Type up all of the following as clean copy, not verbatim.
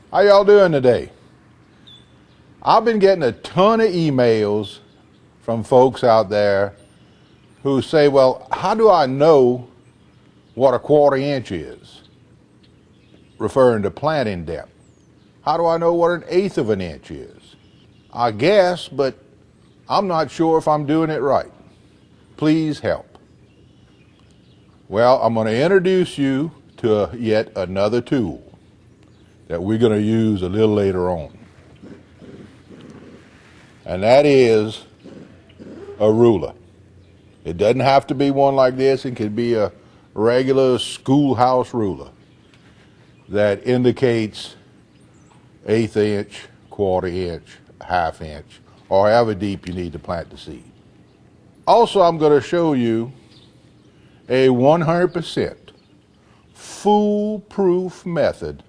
How y'all doing today? I've been getting a ton of emails from folks out there who say, well, how do I know what a 1/4 inch is? Referring to planting depth. How do I know what 1/8 of an inch is? I guess, but I'm not sure if I'm doing it right. Please help. Well, I'm going to introduce you to yet another tool that we're going to use a little later on. And that is a ruler. It doesn't have to be one like this. It could be a regular schoolhouse ruler that indicates 1/8 inch, 1/4 inch, 1/2 inch, or however deep you need to plant the seed. Also, I'm going to show you a 100% foolproof method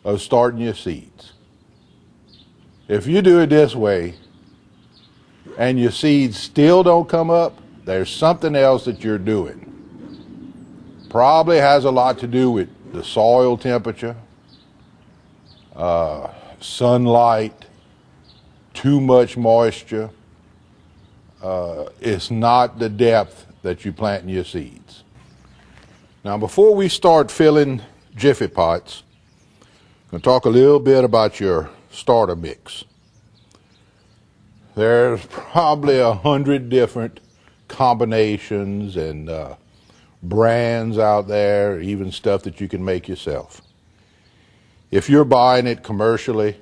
of starting your seeds. If you do it this way and your seeds still don't come up, there's something else that you're doing. Probably has a lot to do with the soil temperature, sunlight, too much moisture. It's not the depth that you plant in your seeds. Now, before we start filling Jiffy pots, I'm going to talk a little bit about your starter mix. There's probably 100 different combinations and brands out there, even stuff that you can make yourself. If you're buying it commercially,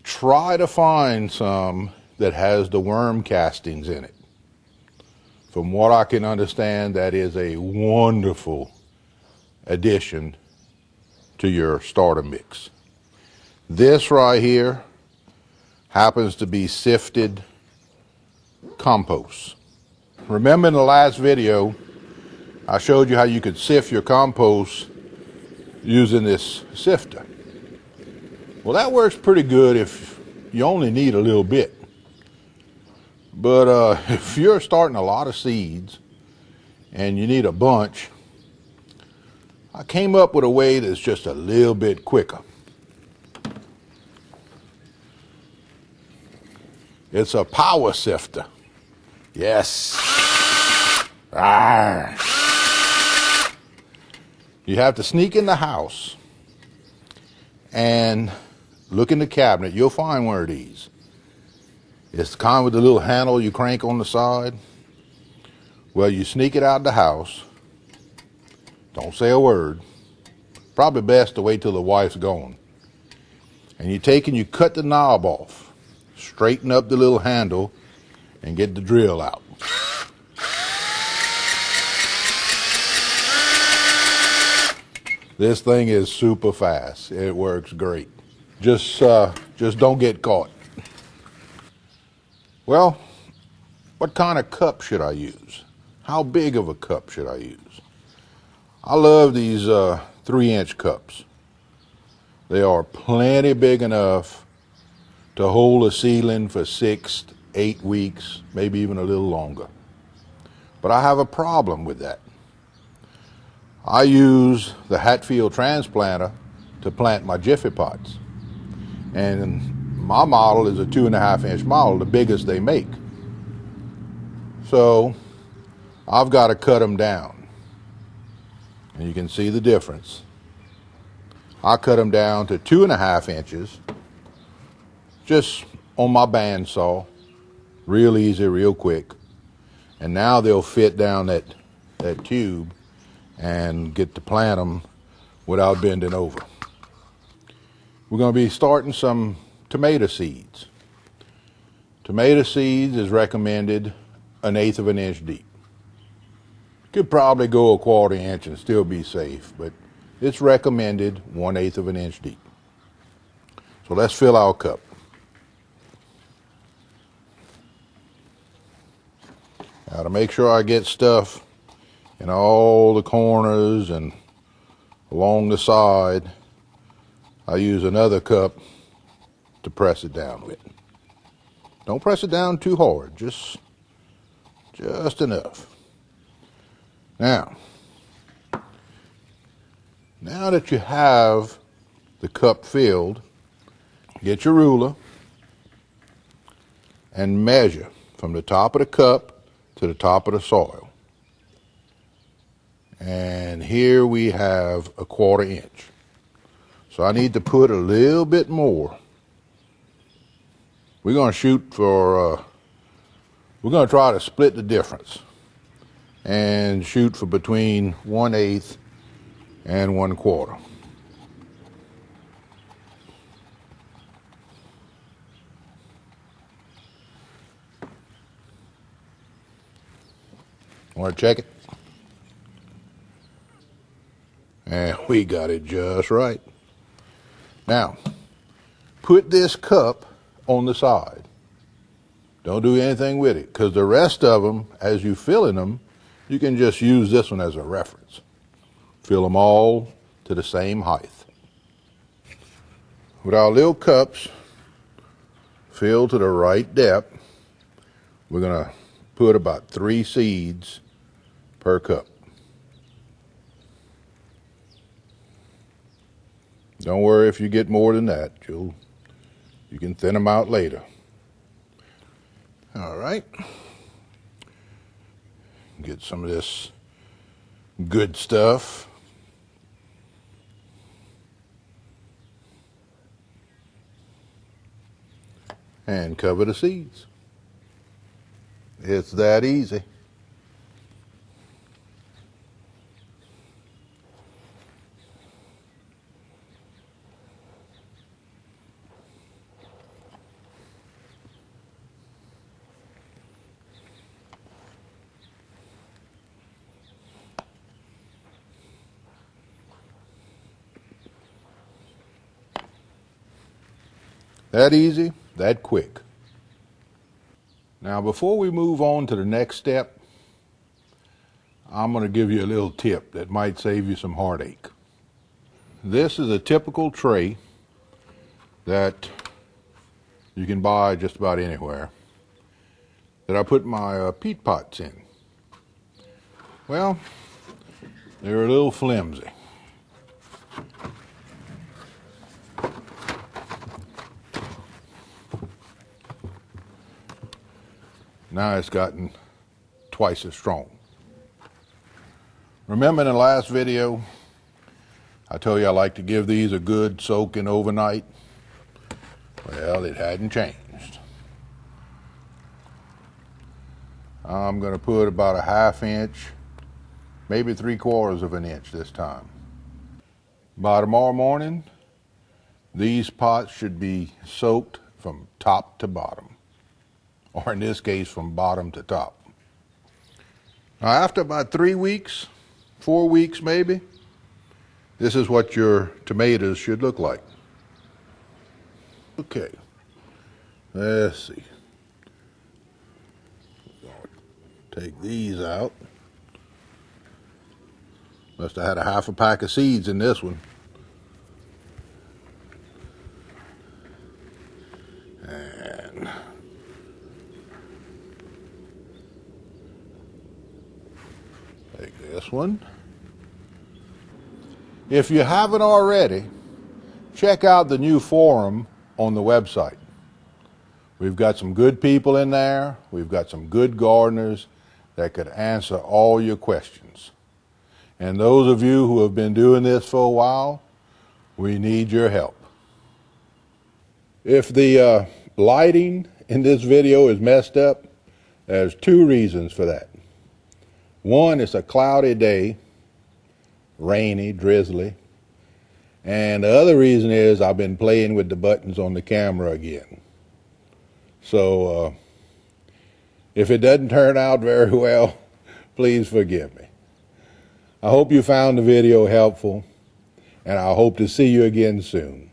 try to find some that has the worm castings in it. From what I can understand, that is a wonderful addition to your starter mix. This right here happens to be sifted compost. Remember in the last video, I showed you how you could sift your compost using this sifter. Well, that works pretty good if you only need a little bit. But if you're starting a lot of seeds and you need a bunch, I came up with a way that's just a little bit quicker. It's a power sifter. Yes. Arr. You have to sneak in the house and look in the cabinet. You'll find one of these. It's the kind with the little handle you crank on the side. Well, you sneak it out of the house. Don't say a word. Probably best to wait till the wife's gone. And you take and you cut the knob off. Straighten up the little handle and get the drill out. This thing is super fast. It works great. Just don't get caught. Well, what kind of cup should I use? How big of a cup should I use? I love these 3-inch cups. They are plenty big enough to hold a seedling for 6 to 8 weeks, maybe even a little longer. But I have a problem with that. I use the Hatfield transplanter to plant my Jiffy pots. And my model is a 2.5-inch model, the biggest they make. So I've got to cut them down. And you can see the difference. I cut them down to 2.5 inches, just on my bandsaw, real easy, real quick. And now they'll fit down that tube and get to plant them without bending over. We're going to be starting some tomato seeds. Tomato seeds is recommended 1/8 of an inch deep. Could probably go 1/4 inch and still be safe, but it's recommended 1/8 of an inch deep. So let's fill our cup. Now to make sure I get stuff in all the corners and along the side, I use another cup to press it down with. Don't press it down too hard, just enough. Now that you have the cup filled, get your ruler and measure from the top of the cup to the top of the soil. And here we have a 1/4 inch. So I need to put a little bit more. We're going to shoot for, we're going to try to split the difference and shoot for between 1/8 and 1/4. Want to check it? And we got it just right. Now, put this cup on the side. Don't do anything with it, because the rest of them, as you fill in them, you can just use this one as a reference. Fill them all to the same height. With our little cups filled to the right depth, we're going to put about 3 seeds per cup. Don't worry if you get more than that. You can thin them out later. All right. Get some of this good stuff. And cover the seeds. It's that easy. That easy, that quick. Now, before we move on to the next step, I'm going to give you a little tip that might save you some heartache. This is a typical tray that you can buy just about anywhere that I put my peat pots in. Well, they're a little flimsy. Now it's gotten twice as strong. Remember in the last video, I told you I like to give these a good soaking overnight? Well, it hadn't changed. I'm going to put about a 1/2 inch, maybe 3/4 of an inch this time. By tomorrow morning, these pots should be soaked from top to bottom. Or in this case, from bottom to top. Now, after about 3 weeks, 4 weeks maybe, this is what your tomatoes should look like. Okay, let's see. Take these out. Must have had a 1/2 pack of seeds in this one. And take this one. If you haven't already, check out the new forum on the website. We've got some good people in there. We've got some good gardeners that could answer all your questions. And those of you who have been doing this for a while, we need your help. If the lighting in this video is messed up, there's 2 reasons for that. One, it's a cloudy day, rainy, drizzly. And the other reason is I've been playing with the buttons on the camera again. So if it doesn't turn out very well, please forgive me. I hope you found the video helpful, and I hope to see you again soon.